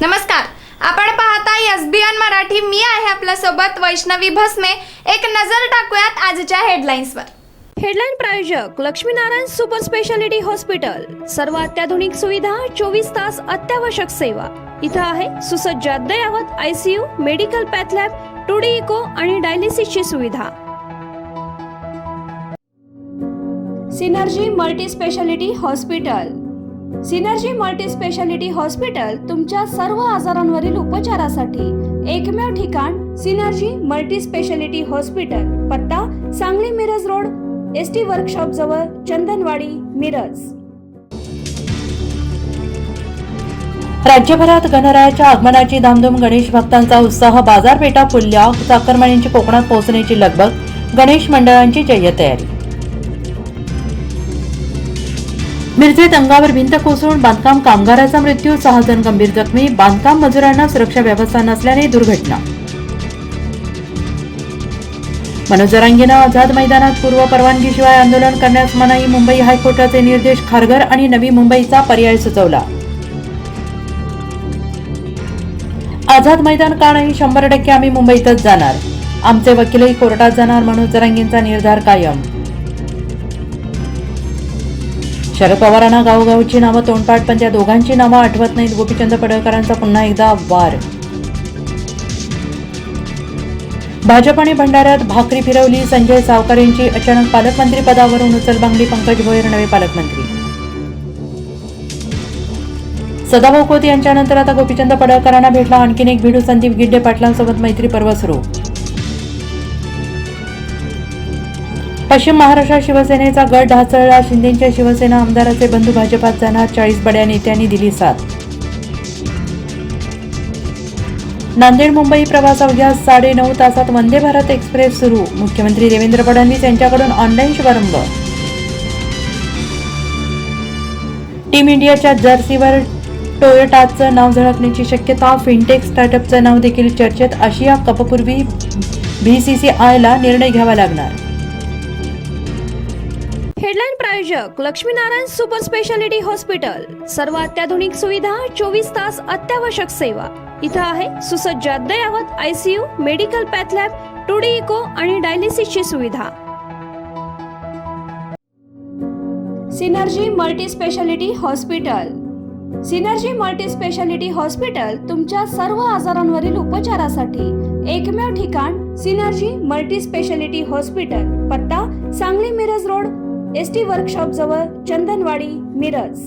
नमस्कार, आपण पाहताय एसबीएन मराठी. मी आहे आपल्या सोबत वैष्णवी भस्मे. एक नजर टाकूयात आजच्या हेडलाईन्सवर. हेडलाईन प्रायोजक लक्ष्मीनारायण सुपर स्पेशालिटी हॉस्पिटल. सर्व अत्याधुनिक सुविधा, 24 तास अत्यावश्यक सेवा. इथं आहे सुसज्ज अद्ययावत ICU, medical path lab, 2D echo आणि डायलिसिसची सुविधा. Synergy multi speciality hospital. Synergy multi speciality hospital तुमच्या सर्व आजारांवरील उपचारासाठी एकमेव ठिकाण. Synergy multi speciality hospital. पत्ता Sangli Miraj road, ST workshop जवळ, चंदनवाडी, मिरज. राज्यभरात गणरायाच्या आगमनाची धामधूम. गणेश भक्तांचा उत्साह. बाजारपेठा फुलल्या. चाकरमान्यांची कोकणात पोहोचण्याची लगबग. गणेश मंडळांची जय्यतयारी. मिरजेत अंगावर भिंत कोसळून बांधकाम कामगाराचा मृत्यू. 6 जण गंभीर जखमी. बांधकाम मजुरांना सुरक्षा व्यवस्था नसल्याने दुर्घटना. मनोज जरांगेनं आझाद मैदानात पूर्व परवानगीशिवाय आंदोलन करण्यास मनाई. मुंबई हायकोर्टाचे निर्देश. खारघर आणि नवी मुंबईचा पर्याय सुचवला. आझाद मैदान का नाही? 100% आम्ही मुंबईतच जाणार. आमचे वकीलही कोर्टात जाणार. मनोज जरांगेंचा निर्धार कायम. शरद पवारांना गावोगावची नावं तोंडपाठ, पण त्या दोघांची नावं आठवत नाहीत. गोपीचंद पडळकरांचा पुन्हा एकदा वार. भाजपने भंडाऱ्यात भाकरी फिरवली. संजय सावकारेंची अचानक पालकमंत्री पदावरून उचलबांगडी. पंकज भोयर नवे पालकमंत्री. सदाभाऊ खोत यांच्यानंतर आता गोपीचंद पडळकरांना भेटला आणखीन एक भिडू. संदीप गिड्डे पाटलांसोबत मैत्री पर्व सुरू. पश्चिम महाराष्ट्रात शिवसेनेचा गट ढासळला. शिंदेच्या शिवसेना आमदाराचे बंधू भाजपात जाणार. 40 बड्या नेत्यांनी दिली साथ. नांदेड मुंबई प्रवास अवघ्या 9.5 तासात वंदे भारत एक्सप्रेस सुरू. मुख्यमंत्री देवेंद्र फडणवीस यांच्याकडून ऑनलाईन शुभारंभ. टीम इंडियाच्या जर्सीवर टोयोटाचं नाव झळकण्याची शक्यता. फिनटेक स्टार्टअपचं नाव देखील चर्चेत. आशिया कपपूर्वी बीसीसीआयला निर्णय घ्यावा लागणार. हेडलाईन प्रायोजक लक्ष्मीनारायण सुपर स्पेशालिटी हॉस्पिटल. सर्व अत्याधुनिक सुविधा, 24 तास अत्यावश्यक सेवा. इथं आहे सुसज्ज अद्ययावत ICU, medical path lab, 2D echo आणि डायलिसिसची सुविधा. Synergy multi speciality hospital. Synergy multi speciality hospital तुमच्या सर्व आजारांवरील उपचारासाठी एकमेव ठिकाण. Synergy multi speciality hospital. पत्ता Sangli Miraj road, ST workshop जवळ, चंदनवाडी, मिरज.